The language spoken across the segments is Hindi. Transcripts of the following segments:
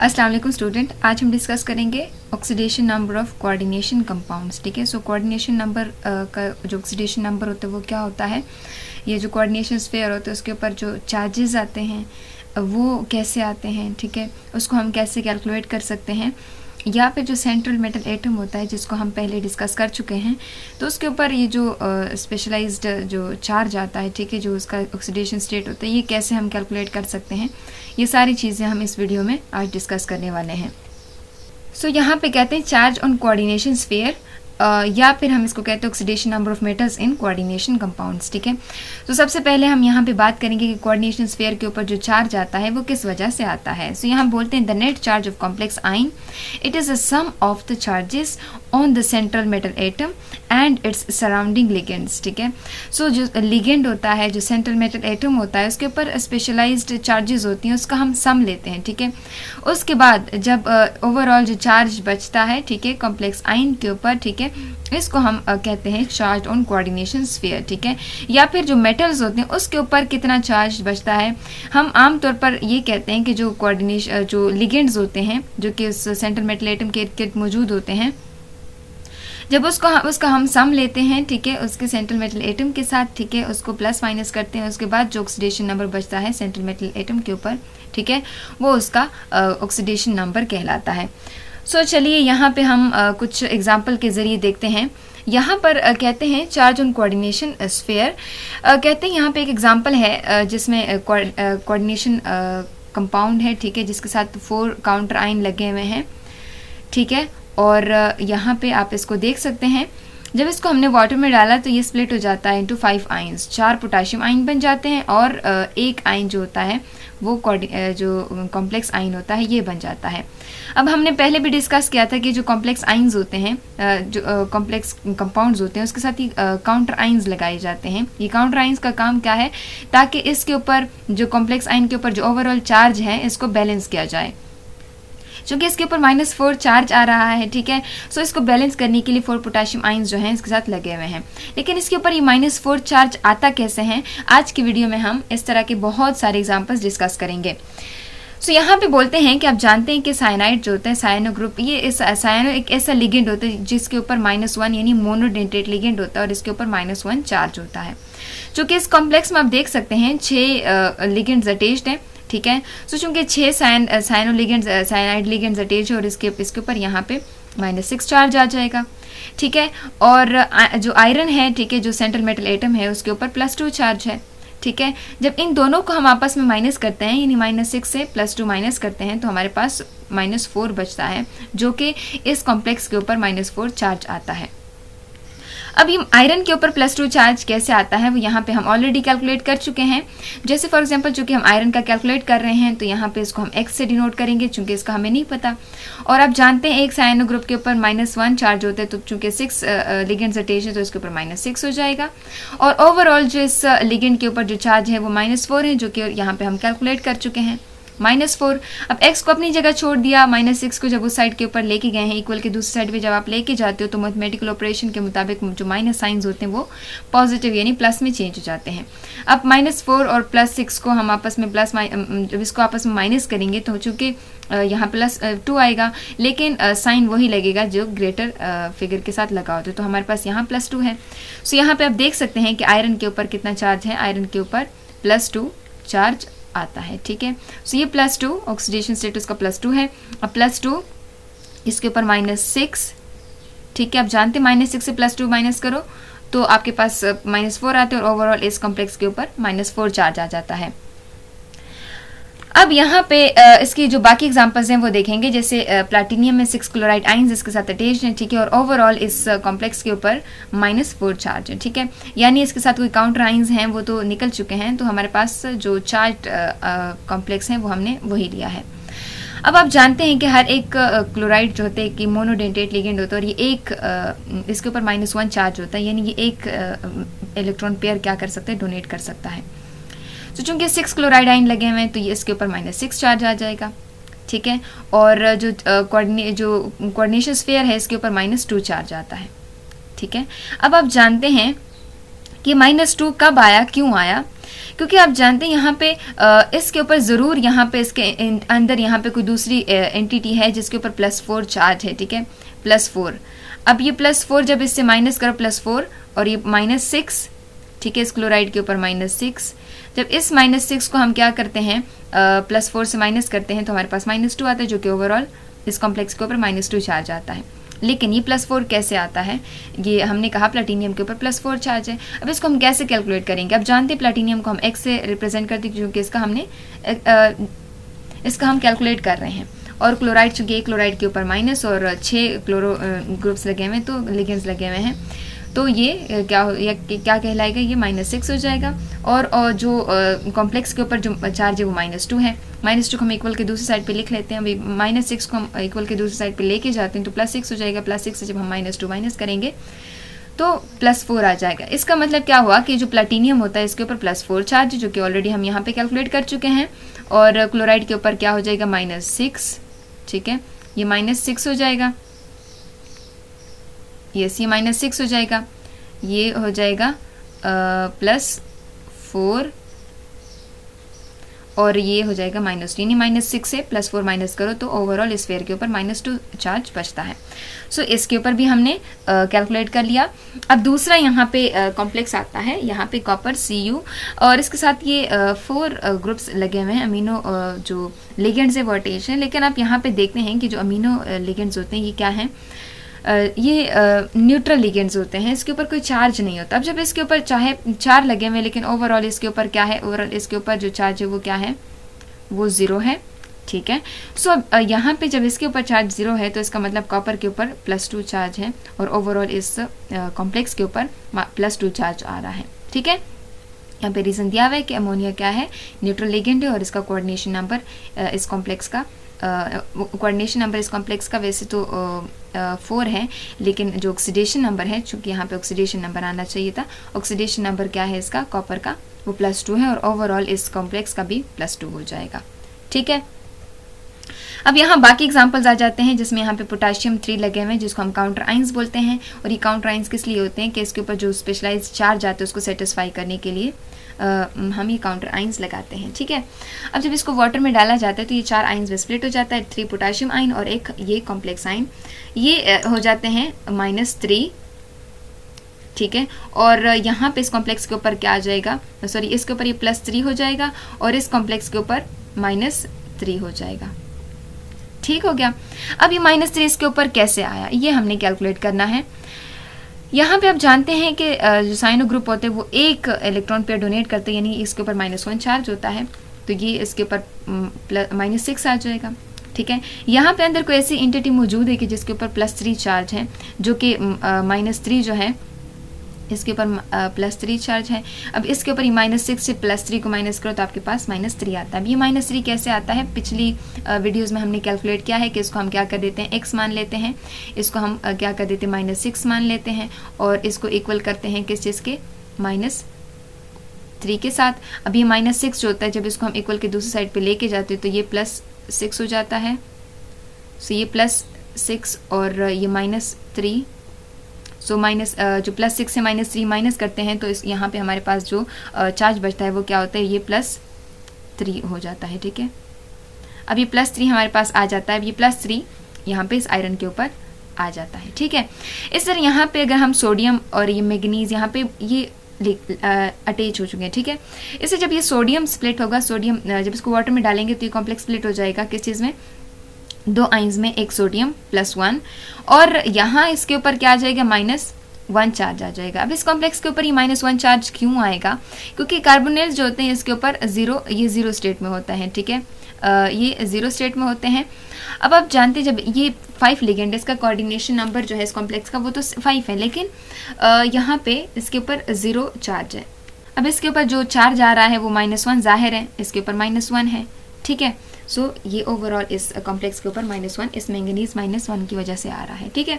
अस्सलाम वालेकुम स्टूडेंट, आज हम डिस्कस करेंगे oxidation number of coordination compounds. ठीक है, सो कोऑर्डिनेशन नंबर का जो ऑक्सीडेशन नंबर होता है वो क्या होता है। ये जो कोऑर्डिनेशन स्फीयर होता है उसके ऊपर जो चार्जेस आते हैं वो कैसे आते हैं, ठीक है, उसको हम कैसे कैलकुलेट कर सकते हैं। या फिर जो सेंट्रल मेटल एटम होता है जिसको हम पहले डिस्कस कर चुके हैं, तो उसके ऊपर ये जो स्पेशलाइज्ड जो चार्ज आता है, ठीक है, जो उसका ऑक्सीडेशन स्टेट होता है, ये कैसे हम कैलकुलेट कर सकते हैं। ये सारी चीज़ें हम इस वीडियो में आज डिस्कस करने वाले हैं। सो यहाँ पे कहते हैं चार्ज ऑन कोऑर्डिनेशन स्फीयर, या फिर हम इसको कहते हैं oxidation number of metals in coordination compounds. ठीक है, तो सबसे पहले हम यहाँ पे बात करेंगे कि कोऑर्डिनेशन स्फीयर के ऊपर जो चार्ज आता है वो किस वजह से आता है। सो यहाँ बोलते हैं the net charge of complex ion, it is a sum of the charges on the central metal atom and its surrounding ligands. ठीक है, सो जो लिगेंड होता है, जो सेंट्रल मेटल एटम होता है, उसके ऊपर स्पेशलाइज्ड चार्जेस होती हैं, उसका हम सम लेते हैं। ठीक है, उसके बाद जब ओवरऑल जो चार्ज बचता है, ठीक है, कॉम्प्लेक्स आइन के ऊपर, ठीक है, इसको हम कहते हैं चार्ज ऑन कोऑर्डिनेशन स्फीयर। ठीक है, या फिर जो मेटल्स होते हैं उसके ऊपर कितना चार्ज बचता है, हम आमतौर पर ये कहते हैं कि जो कोऑर्डिनेशन जो लिगेंड्स होते हैं जो कि उस सेंट्रल मेटल एटम के इर्द मौजूद होते हैं, जब उसका हम सम लेते हैं, ठीक है, उसके सेंट्रल मेटल एटम के साथ, ठीक है, उसको प्लस माइनस करते हैं, उसके बाद जो ऑक्सीडेशन नंबर बचता है सेंट्रल मेटल एटम के ऊपर, ठीक है, वो उसका ऑक्सीडेशन नंबर कहलाता है। सो चलिए यहाँ पे हम कुछ एग्जाम्पल के ज़रिए देखते हैं। यहाँ पर कहते हैं चार्ज ऑन कोऑर्डिनेशन स्फीयर, कहते हैं यहाँ पे एक एग्जाम्पल है जिसमें कोऑर्डिनेशन कंपाउंड है, ठीक है, जिसके साथ 4 काउंटर आइन लगे हुए हैं। ठीक है, और यहाँ पे आप इसको देख सकते हैं, जब इसको हमने वाटर में डाला तो ये स्प्लिट हो जाता है इनटू 5 आइंस, 4 पोटाशियम आइन बन जाते हैं और एक आइन जो होता है वो जो कॉम्प्लेक्स आइन होता है ये बन जाता है। अब हमने पहले भी डिस्कस किया था कि जो कॉम्प्लेक्स आइंस होते हैं, जो कॉम्प्लेक्स कंपाउंड्स होते हैं, उसके साथ ही काउंटर आइंस लगाए जाते हैं। ये काउंटर आइंस का काम क्या है, ताकि इसके ऊपर जो कॉम्प्लेक्स आइन के ऊपर जो ओवरऑल चार्ज है इसको बैलेंस किया जाए। क्योंकि इसके ऊपर -4 चार्ज आ रहा है, ठीक है, सो इसको बैलेंस करने के लिए 4 पोटाशियम आइंस जो हैं इसके साथ लगे हुए हैं। लेकिन इसके ऊपर ये -4 चार्ज आता कैसे हैं, आज की वीडियो में हम इस तरह के बहुत सारे एग्जांपल्स डिस्कस करेंगे। सो यहाँ पे बोलते हैं कि आप जानते हैं कि साइनाइड जो होता है, साइनो ग्रुप, ये साइनो एक ऐसा लिगेंड होता है जिसके ऊपर -1 यानी मोनोडेंटेट लिगेंड होता है और इसके ऊपर -1 चार्ज होता है। चूँकि इस कॉम्प्लेक्स में आप देख सकते हैं 6 लिगेंड्स अटैच्ड हैं। ठीक है, सो चूंकि 6 cyano ligands, cyanide ligands attach है और इसके ऊपर यहाँ पे -6 चार्ज आ जाएगा। ठीक है, और जो आयरन है, ठीक है, जो सेंट्रल मेटल एटम है उसके ऊपर +2 चार्ज है। ठीक है, जब इन दोनों को हम आपस में माइनस करते हैं, यानी -6 से +2 माइनस करते हैं, तो हमारे पास -4 बचता है, जो कि इस कॉम्प्लेक्स के ऊपर -4 चार्ज आता है। अब ये आयरन के ऊपर +2 चार्ज कैसे आता है वो यहाँ पे हम ऑलरेडी कैलकुलेट कर चुके हैं। जैसे फॉर एग्जांपल चूंकि हम आयरन का कैलकुलेट कर रहे हैं तो यहाँ पे इसको हम x से डिनोट करेंगे, चूंकि इसका हमें नहीं पता। और आप जानते हैं एक साइनो ग्रुप के ऊपर -1 चार्ज होता है, तो चूंकि 6 लिगेंड्स अटैच है तो इसके ऊपर -6 हो जाएगा। और ओवरऑल जो इस लिगेंड के ऊपर जो चार्ज है वो -4 है, जो कि यहाँ पे हम कैलकुलेट कर चुके हैं, -4। अब x को अपनी जगह छोड़ दिया, -6 को जब उस साइड के ऊपर लेके गए हैं, इक्वल के दूसरी साइड पे जब आप लेके जाते हो तो मैथमेटिकल ऑपरेशन के मुताबिक जो माइनस साइंस होते हैं वो पॉजिटिव यानी प्लस में चेंज हो जाते हैं। अब -4 और +6 को हम आपस में जब इसको आपस में माइनस करेंगे तो चूँकि यहाँ +2 आएगा, लेकिन साइन वही लगेगा जो ग्रेटर फिगर के साथ लगा होता है, तो हमारे पास यहाँ +2 है। सो यहाँ पे आप देख सकते हैं कि आयरन के ऊपर कितना चार्ज है, आयरन के ऊपर +2 चार्ज आता है। ठीक है, सो ये +2 ऑक्सीडेशन स्टेटस का +2 है। अब +2 इसके ऊपर -6, ठीक है, आप जानते हैं -6 से +2 माइनस करो तो आपके पास -4 आते हैं और ओवरऑल इस कॉम्प्लेक्स के ऊपर -4 चार्ज आ जाता है। अब यहाँ पे इसकी जो बाकी एग्जांपल्स हैं वो देखेंगे। जैसे प्लैटिनियम में 6 क्लोराइड आइंस इसके साथ अटैच्ड हैं, ठीक है, और ओवरऑल इस कॉम्प्लेक्स के ऊपर -4 चार्ज है। ठीक है, यानी इसके साथ कोई काउंटर आइंस हैं वो तो निकल चुके हैं, तो हमारे पास जो चार्ज कॉम्प्लेक्स हैं वो हमने वही लिया है। अब आप जानते हैं कि हर एक क्लोराइड जो होते हैं कि मोनोडेंटेट लिगेंड होता है और ये एक इसके ऊपर -1 चार्ज होता है, यानी ये एक इलेक्ट्रॉन पेयर क्या कर सकता है, डोनेट कर सकता है। तो चूंकि 6 क्लोराइड आइन लगे हुए हैं तो ये इसके ऊपर -6 चार्ज आ जाएगा। ठीक है, और जो कोऑर्डिनेशन स्फीयर है इसके ऊपर -2 चार्ज आता है। ठीक है, अब आप जानते हैं कि -2 कब आया, क्यों आया। क्योंकि आप जानते हैं यहाँ पे इसके ऊपर ज़रूर यहाँ पे इसके अंदर यहाँ पे कोई दूसरी एंटिटी है जिसके ऊपर +4 चार्ज है, ठीक है, +4। अब ये +4 जब इससे माइनस करो +4 और ये -6, ठीक है, इस क्लोराइड के ऊपर -6, जब इस -6 को हम क्या करते हैं +4 से माइनस करते हैं तो हमारे पास -2 आता है, जो कि ओवरऑल इस कॉम्प्लेक्स के ऊपर -2 चार्ज आता है। लेकिन ये +4 कैसे आता है, ये हमने कहा प्लैटिनियम के ऊपर +4 चार्ज है। अब इसको हम कैसे कैलकुलेट करेंगे? अब जानते हैं प्लैटिनियम को हम X से रिप्रेजेंट करते हैं क्योंकि इसका हम कैलकुलेट कर रहे हैं। और क्लोराइड, चूँकि एक क्लोराइड के ऊपर माइनस और 6 क्लोरो ग्रुप्स लगे हुए हैं, तो लिगेंड्स लगे हुए हैं, तो ये क्या कहलाएगा, ये -6 हो जाएगा। और जो कॉम्प्लेक्स के ऊपर जो चार्ज है वो -2 है। -2 को हम इक्वल के दूसरी साइड पे लिख लेते हैं। अभी -6 को हम इक्वल के दूसरी साइड पे लेके जाते हैं तो +6 हो जाएगा। +6 से जब हम -2 माइनस करेंगे तो +4 आ जाएगा। इसका मतलब क्या हुआ कि जो प्लैटिनियम होता है इसके ऊपर +4 चार्ज, जो कि ऑलरेडी हम यहाँ पे कैलकुलेट कर चुके हैं। और क्लोराइड के ऊपर क्या हो जाएगा, -6, ठीक है, ये -6 हो जाएगा। यस, ये -6 हो जाएगा, ये हो जाएगा +4 और ये हो जाएगा -2, यानी -6 से +4 माइनस करो तो ओवरऑल स्फीयर के ऊपर -2 चार्ज बचता है। सो इसके ऊपर भी हमने कैलकुलेट कर लिया। अब दूसरा यहाँ पे कॉम्प्लेक्स आता है, यहाँ पे कॉपर Cu और इसके साथ ये 4 ग्रुप्स लगे हुए हैं। अमीनो जो लिगेंड्स है वो अटैच है, लेकिन आप यहाँ पे देखते हैं कि जो अमीनो लिगेंड्स होते हैं ये क्या हैं, ये न्यूट्रल लिगेंड्स होते हैं, इसके ऊपर कोई चार्ज नहीं होता। अब जब इसके ऊपर चाहे 4 लगे हुए लेकिन ओवरऑल इसके ऊपर क्या है, ओवरऑल इसके ऊपर जो चार्ज है वो क्या है, वो 0 है, ठीक है। सो यहाँ पे जब इसके ऊपर चार्ज 0 है तो इसका मतलब कॉपर के ऊपर +2 चार्ज है और ओवरऑल इस कॉम्प्लेक्स के ऊपर +2 चार्ज आ रहा है, ठीक है। यहाँ पे रीज़न दिया हुआ है कि अमोनिया क्या है, न्यूट्रल लिगेंड है और इसका कोऑर्डिनेशन नंबर इस कॉम्प्लेक्स का कोऑर्डिनेशन नंबर इस कॉम्प्लेक्स का वैसे तो 4 है, लेकिन जो ऑक्सीडेशन नंबर है, चूँकि यहाँ पे ऑक्सीडेशन नंबर आना चाहिए था, ऑक्सीडेशन नंबर क्या है इसका, कॉपर का, वो +2 है और ओवरऑल इस कॉम्प्लेक्स का भी +2 हो जाएगा, ठीक है। अब यहाँ बाकी एग्जांपल्स आ जाते हैं जिसमें यहाँ पे पोटाशियम 3 लगे हुए हैं जिसको हम काउंटर आइंस बोलते हैं। और ये काउंटर आइंस किस लिए होते हैं कि इसके ऊपर जो स्पेशलाइज्ड चार्ज आते हैं उसको सेटिस्फाई करने के लिए हम ये काउंटर आइंस लगाते हैं, ठीक है। अब जब इसको वाटर में डाला जाता है तो ये 4 आइंस में स्प्लिट हो जाता है, 3 पोटाशियम आइन और एक ये कॉम्प्लेक्स आइन, ये हो जाते हैं -3, ठीक है। और यहाँ पे इस कॉम्प्लेक्स के ऊपर क्या आ जाएगा, सॉरी इसके ऊपर ये +3 हो जाएगा और इस कॉम्प्लेक्स के ऊपर -3 हो जाएगा, ठीक हो गया। अब ये -3 इसके ऊपर कैसे आया ये हमने कैलकुलेट करना है। यहाँ पे आप जानते हैं कि जो साइनो ग्रुप होते हैं वो एक इलेक्ट्रॉन पेयर डोनेट करते हैं, यानी इसके ऊपर -1 चार्ज होता है, तो ये इसके ऊपर -6 आ जाएगा, ठीक है। यहाँ पे अंदर कोई ऐसी एंटिटी मौजूद है कि जिसके ऊपर +3 चार्ज है, जो कि -3 जो है इसके ऊपर +3 चार्ज है। अब इसके ऊपर ये -6 से +3 को माइनस करो तो आपके पास -3 आता है। अब ये -3 कैसे आता है, पिछली वीडियोस में हमने कैलकुलेट किया है कि इसको हम क्या कर देते हैं, x मान लेते हैं, इसको हम क्या कर देते हैं, -6 मान लेते हैं और इसको इक्वल करते हैं किस चीज़ के, -3 के साथ। अब ये -6 जो होता है जब इसको हम इक्वल के दूसरी साइड पे लेके जाते हैं तो ये +6 हो जाता है। सो ये +6 और ये -3, सो जो +6 से -3 माइनस करते हैं तो इस यहाँ पे हमारे पास जो चार्ज बचता है वो क्या होता है, ये +3 हो जाता है, ठीक है। अब ये +3 हमारे पास आ जाता है, अब ये +3 यहाँ पे इस आयरन के ऊपर आ जाता है, ठीक है। इस तरह यहाँ पे अगर हम सोडियम और ये मैग्नीज यहाँ पे ये अटैच हो चुके हैं, ठीक है। इससे जब ये सोडियम स्प्लिट होगा, सोडियम जब इसको वाटर में डालेंगे तो ये कॉम्प्लेक्स स्प्लिट हो जाएगा किस चीज़ में, 2 आइंस में, एक सोडियम +1 और यहाँ इसके ऊपर क्या आ जाएगा, -1 चार्ज आ जाएगा। अब इस कॉम्प्लेक्स के ऊपर ये -1 चार्ज क्यों आएगा, क्योंकि कार्बोनेल्स जो होते हैं इसके ऊपर ये 0 स्टेट में होता है, ठीक है, ये 0 स्टेट में होते हैं। अब आप जानते हैं जब ये 5 लिगेंड, इसका कोऑर्डिनेशन नंबर जो है इस कॉम्प्लेक्स का वो तो 5 है, लेकिन यहाँ पे इसके ऊपर 0 चार्ज है। अब इसके ऊपर जो चार्ज आ रहा है वो -1 जाहिर है, इसके ऊपर -1 है, ठीक है। सो ये ओवरऑल इस कॉम्प्लेक्स के ऊपर -1 इस मैंगनीज -1 की वजह से आ रहा है, ठीक है।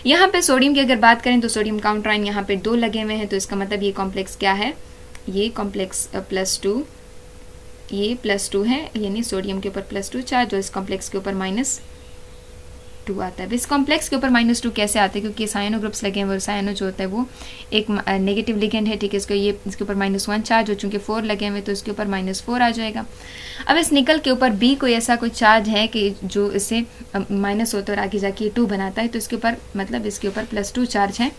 यहाँ पे सोडियम की अगर बात करें तो सोडियम काउंटर आयन यहाँ पे 2 लगे हुए हैं, तो इसका मतलब ये कॉम्प्लेक्स क्या है, ये कॉम्प्लेक्स +2, ये +2 है, यानी सोडियम के ऊपर +2 चार्ज और इस कॉम्प्लेक्स के ऊपर 2 आता है। इस कॉम्प्लेक्स के ऊपर -2 कैसे आते हैं, क्योंकि साइनो ग्रुप्स लगे हैं, वो साइनो जो होता है वो एक नेगेटिव लिगेंड है, ठीक है। इसके ऊपर -1 चार्ज हो, चूँकि 4 लगे हुए तो इसके ऊपर -4 आ जाएगा। अब इस निकल के ऊपर B कोई ऐसा कोई चार्ज है कि जो इससे माइनस होता है और आगे जाके 2 बनाता है, तो इसके ऊपर मतलब इसके ऊपर +2 चार्ज है,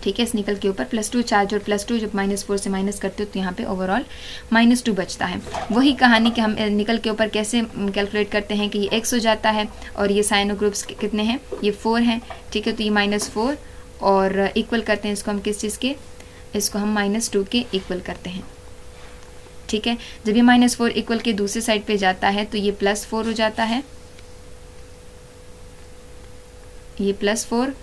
ठीक है। इस निकल के ऊपर +2 चार्ज, और +2 जब -4 से माइनस करते हो तो यहाँ पे ओवरऑल -2 बचता है। वही कहानी कि हम निकल के ऊपर कैसे कैलकुलेट करते हैं कि ये x हो जाता है और ये साइनो ग्रुप्स कितने हैं, ये 4 हैं, ठीक है। तो ये -4 और इक्वल करते हैं इसको हम किस चीज़ के, इसको हम -2 के इक्वल करते हैं, ठीक है। जब ये -4 इक्वल के दूसरी साइड पे जाता है तो ये +4 हो जाता है, ये +4,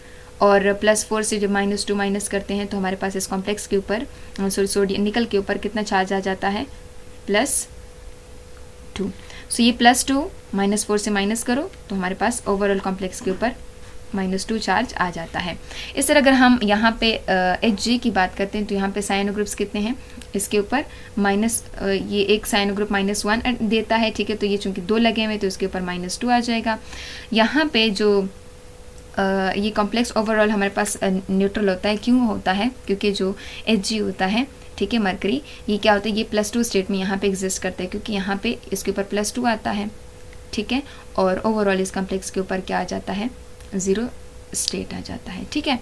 और +4 से जब -2 माइनस करते हैं तो हमारे पास इस कॉम्प्लेक्स के ऊपर सोडियम निकल के ऊपर कितना चार्ज आ जाता है, +2। सो ये +2 -4 से माइनस करो तो हमारे पास ओवरऑल कॉम्प्लेक्स के ऊपर -2 चार्ज आ जाता है। इस तरह अगर हम यहाँ पे Hg की बात करते हैं तो यहाँ पे साइनो ग्रुप्स कितने हैं, इसके ऊपर ये एक साइनो ग्रुप -1 देता है, ठीक है। तो ये चूँकि 2 लगे हुए तो इसके ऊपर -2 आ जाएगा। यहाँ पे जो ये कॉम्प्लेक्स ओवरऑल हमारे पास न्यूट्रल होता है, क्यों होता है, क्योंकि जो Hg होता है, ठीक है, मरकरी, ये क्या होता है, ये +2 स्टेट में यहाँ पे एग्जिस्ट करता है, क्योंकि यहाँ पे इसके ऊपर +2 आता है, ठीक है। और ओवरऑल इस कॉम्प्लेक्स के ऊपर क्या आ जाता है, 0 स्टेट आ जाता है, ठीक है।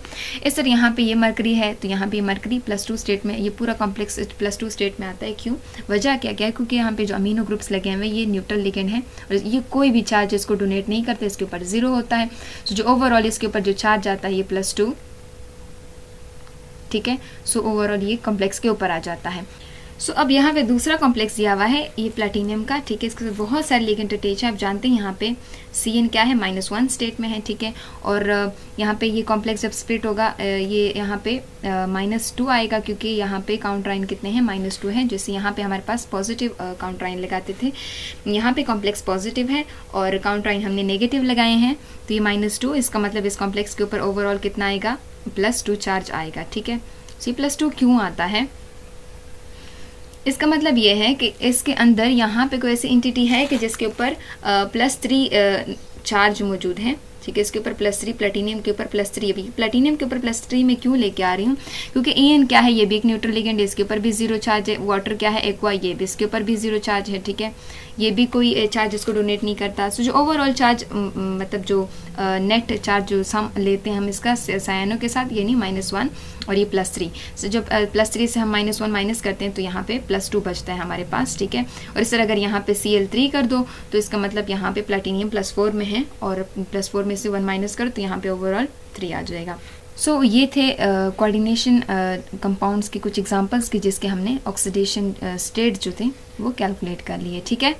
इस तरह यहाँ पे ये मरकरी है तो यहाँ पे मरकरी +2 स्टेट में, ये पूरा कॉम्प्लेक्स +2 स्टेट में आता है। क्यों, वजह क्या क्या है, क्योंकि यहाँ पे जो अमीनो ग्रुप्स लगे हुए ये न्यूट्रल लिगेंड है और ये कोई भी चार्ज इसको डोनेट नहीं करते, इसके ऊपर 0 होता है। तो जो ओवरऑल इसके ऊपर जो चार्ज आता है ये +2, ठीक है। सो ओवरऑल ये कॉम्प्लेक्स के ऊपर आ जाता है। सो अब यहाँ पे दूसरा कॉम्प्लेक्स दिया हुआ है ये प्लेटिनियम का, ठीक है। इसके साथ बहुत सारे लिगेंड अटैच है, आप जानते हैं यहाँ पे Cn क्या है, -1 स्टेट में है, ठीक है। और यहाँ पे ये कॉम्प्लेक्स जब स्प्लिट होगा ये यहाँ पे -2 आएगा, क्योंकि यहाँ पे काउंटराइन कितने हैं, -2 है। जैसे यहाँ पे हमारे पास पॉजिटिव काउंटराइन लगाते थे, यहाँ पे कॉम्प्लेक्स पॉजिटिव है और काउंटराइन हमने नेगेटिव लगाए हैं, तो ये -2, इसका मतलब इस कॉम्प्लेक्स के ऊपर ओवरऑल कितना आएगा, +2 चार्ज आएगा, ठीक है। सो +2 क्यों आता है, इसका मतलब ये है कि इसके अंदर यहाँ पे कोई ऐसी एंटिटी है कि जिसके ऊपर +3 चार्ज मौजूद है, ठीक है। इसके ऊपर +3, प्लेटिनियम के ऊपर +3। अभी प्लेटिनियम के ऊपर +3 में क्यों लेके आ रही हूँ, क्योंकि En क्या है, ये भी एक न्यूट्रल लिगेंड है, इसके ऊपर भी 0 चार्ज है। वाटर क्या है, एक्वा, ये भी इसके ऊपर भी 0 चार्ज है, ठीक है। ये भी कोई चार्ज इसको डोनेट नहीं करता। सो जो ओवरऑल चार्ज मतलब जो नेट चार्ज जो सम लेते हैं हम इसका साइनो के साथ, ये नहीं -1 और ये +3। सो जब +3 से हम -1 माइनस करते हैं तो यहाँ पे +2 बचता है हमारे पास, ठीक है। और इस तरह अगर यहाँ पे Cl3 कर दो तो इसका मतलब यहाँ पे प्लेटिनियम +4 में है और +4 में से 1 माइनस करो तो यहाँ पे ओवरऑल 3 आ जाएगा। सो ये थे कोऑर्डिनेशन कंपाउंड्स के कुछ एग्जांपल्स के जिसके हमने ऑक्सीडेशन स्टेट जो थे वो कैलकुलेट कर लिए, ठीक है।